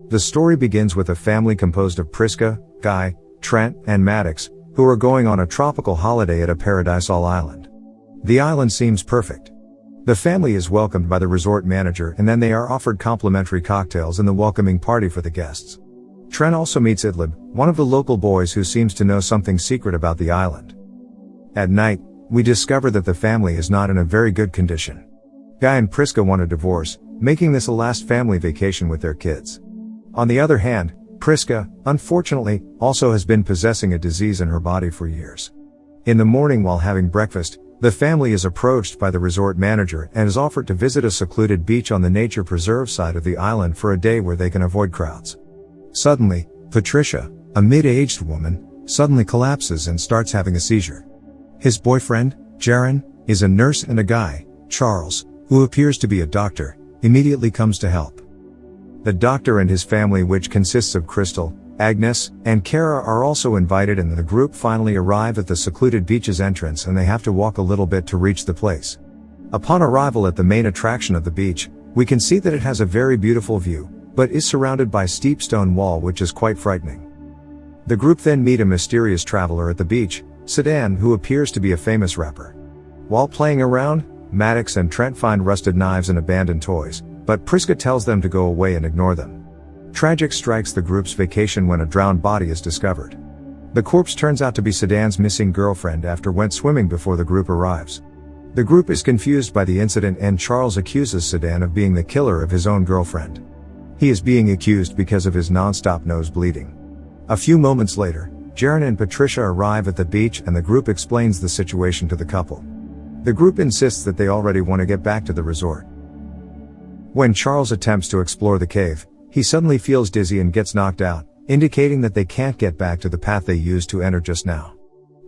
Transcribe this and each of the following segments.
The story begins with a family composed of Priska, Guy, Trent, and Maddox, who are going on a tropical holiday at a paradisal island. The island seems perfect. The family is welcomed by the resort manager and then they are offered complimentary cocktails in the welcoming party for the guests. Trent also meets Idlib, one of the local boys who seems to know something secret about the island. At night, we discover that the family is not in a very good condition. Guy and Priska want a divorce, making this a last family vacation with their kids. On the other hand, Priska, unfortunately, also has been possessing a disease in her body for years. In the morning while having breakfast, the family is approached by the resort manager and is offered to visit a secluded beach on the nature preserve side of the island for a day where they can avoid crowds. Suddenly, Patricia, a mid-aged woman, suddenly collapses and starts having a seizure. His boyfriend, Jaron, is a nurse and a guy, Charles, who appears to be a doctor, immediately comes to help. The doctor and his family, which consists of Crystal, Agnes, and Kara, are also invited, and the group finally arrive at the secluded beach's entrance and they have to walk a little bit to reach the place. Upon arrival at the main attraction of the beach, we can see that it has a very beautiful view, but is surrounded by steep stone wall which is quite frightening. The group then meet a mysterious traveler at the beach, Sedan, who appears to be a famous rapper. While playing around, Maddox and Trent find rusted knives and abandoned toys, but Priska tells them to go away and ignore them. Tragic strikes the group's vacation when a drowned body is discovered. The corpse turns out to be Sedan's missing girlfriend after went swimming before the group arrives. The group is confused by the incident and Charles accuses Sedan of being the killer of his own girlfriend. He is being accused because of his non-stop nose bleeding. A few moments later, Jaron and Patricia arrive at the beach and the group explains the situation to the couple. The group insists that they already want to get back to the resort. When Charles attempts to explore the cave, he suddenly feels dizzy and gets knocked out, indicating that they can't get back to the path they used to enter just now.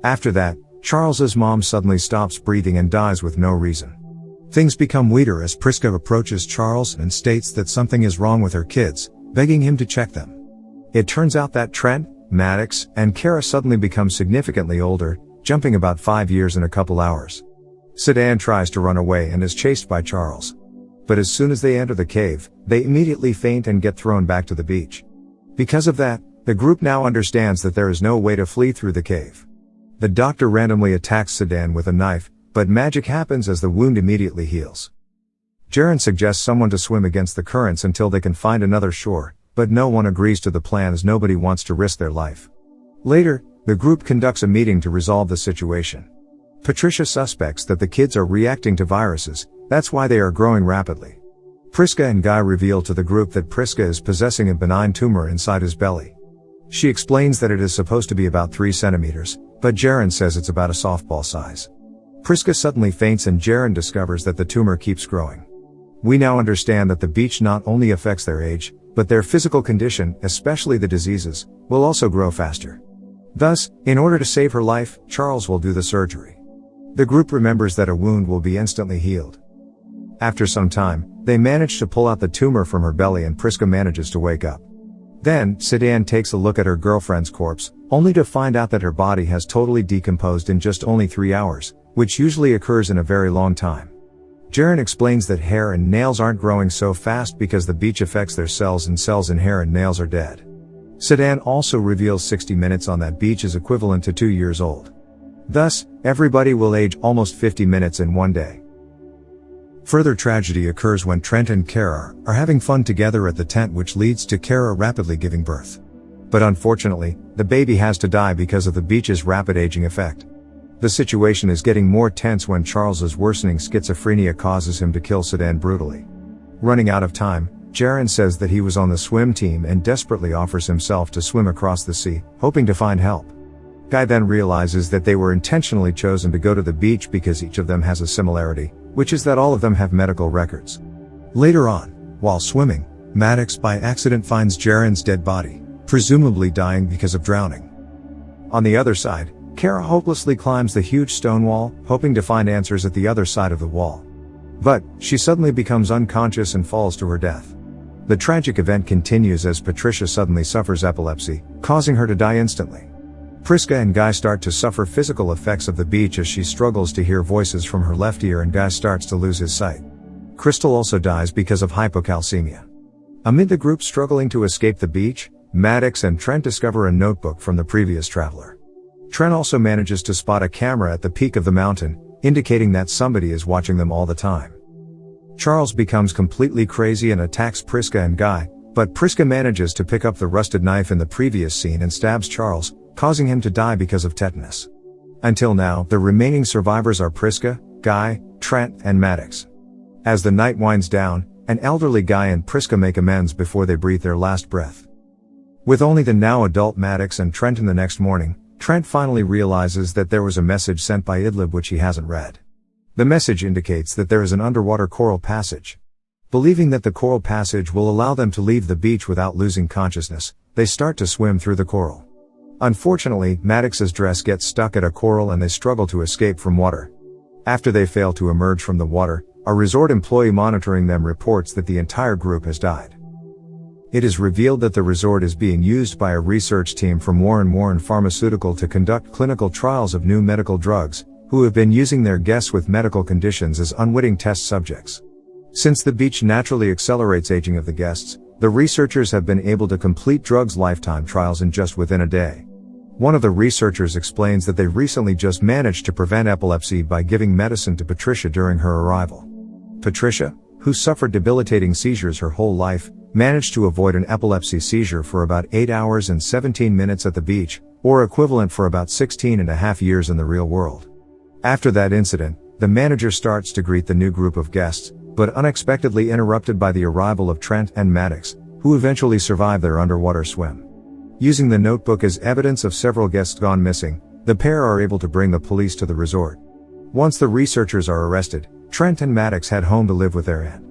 After that, Charles's mom suddenly stops breathing and dies with no reason. Things become weirder as Priska approaches Charles and states that something is wrong with her kids, begging him to check them. It turns out that Trent, Maddox, and Kara suddenly become significantly older, jumping about 5 years in a couple hours. Sedan tries to run away and is chased by Charles. But as soon as they enter the cave, they immediately faint and get thrown back to the beach. Because of that, the group now understands that there is no way to flee through the cave. The doctor randomly attacks Sedan with a knife, but magic happens as the wound immediately heals. Jaron suggests someone to swim against the currents until they can find another shore, but no one agrees to the plan as nobody wants to risk their life. Later, the group conducts a meeting to resolve the situation. Patricia suspects that the kids are reacting to viruses, that's why they are growing rapidly. Priska and Guy reveal to the group that Priska is possessing a benign tumor inside his belly. She explains that it is supposed to be about 3 centimeters, but Jaron says it's about a softball size. Priska suddenly faints and Jaron discovers that the tumor keeps growing. We now understand that the beach not only affects their age, but their physical condition, especially the diseases, will also grow faster. Thus, in order to save her life, Charles will do the surgery. The group remembers that a wound will be instantly healed. After some time, they manage to pull out the tumor from her belly and Priska manages to wake up. Then, Sedan takes a look at her girlfriend's corpse, only to find out that her body has totally decomposed in just only 3 hours, which usually occurs in a very long time. Jaron explains that hair and nails aren't growing so fast because the beach affects their cells and cells in hair and nails are dead. Sedan also reveals 60 minutes on that beach is equivalent to 2 years old. Thus, everybody will age almost 50 minutes in one day. Further tragedy occurs when Trent and Kara are having fun together at the tent, which leads to Kara rapidly giving birth. But unfortunately, the baby has to die because of the beach's rapid aging effect. The situation is getting more tense when Charles's worsening schizophrenia causes him to kill Sedan brutally. Running out of time, Jaron says that he was on the swim team and desperately offers himself to swim across the sea, hoping to find help. Guy then realizes that they were intentionally chosen to go to the beach because each of them has a similarity, which is that all of them have medical records. Later on, while swimming, Maddox by accident finds Jaron's dead body, presumably dying because of drowning. On the other side, Kara hopelessly climbs the huge stone wall, hoping to find answers at the other side of the wall. But, she suddenly becomes unconscious and falls to her death. The tragic event continues as Patricia suddenly suffers epilepsy, causing her to die instantly. Priska and Guy start to suffer physical effects of the beach as she struggles to hear voices from her left ear and Guy starts to lose his sight. Crystal also dies because of hypocalcemia. Amid the group struggling to escape the beach, Maddox and Trent discover a notebook from the previous traveler. Trent also manages to spot a camera at the peak of the mountain, indicating that somebody is watching them all the time. Charles becomes completely crazy and attacks Priska and Guy, but Priska manages to pick up the rusted knife in the previous scene and stabs Charles, causing him to die because of tetanus. Until now, the remaining survivors are Priska, Guy, Trent, and Maddox. As the night winds down, an elderly Guy and Priska make amends before they breathe their last breath. With only the now adult Maddox and Trent in the next morning, Trent finally realizes that there was a message sent by Idlib which he hasn't read. The message indicates that there is an underwater coral passage. Believing that the coral passage will allow them to leave the beach without losing consciousness, they start to swim through the coral. Unfortunately, Maddox's dress gets stuck at a coral and they struggle to escape from water. After they fail to emerge from the water, a resort employee monitoring them reports that the entire group has died. It is revealed that the resort is being used by a research team from Warren Pharmaceutical to conduct clinical trials of new medical drugs, who have been using their guests with medical conditions as unwitting test subjects. Since the beach naturally accelerates aging of the guests, the researchers have been able to complete drugs lifetime trials in just within a day. One of the researchers explains that they recently just managed to prevent epilepsy by giving medicine to Patricia during her arrival. Patricia, who suffered debilitating seizures her whole life, managed to avoid an epilepsy seizure for about 8 hours and 17 minutes at the beach, or equivalent for about 16.5 years in the real world. After that incident, the manager starts to greet the new group of guests, but unexpectedly interrupted by the arrival of Trent and Maddox, who eventually survive their underwater swim. Using the notebook as evidence of several guests gone missing, the pair are able to bring the police to the resort. Once the researchers are arrested, Trent and Maddox head home to live with their aunt.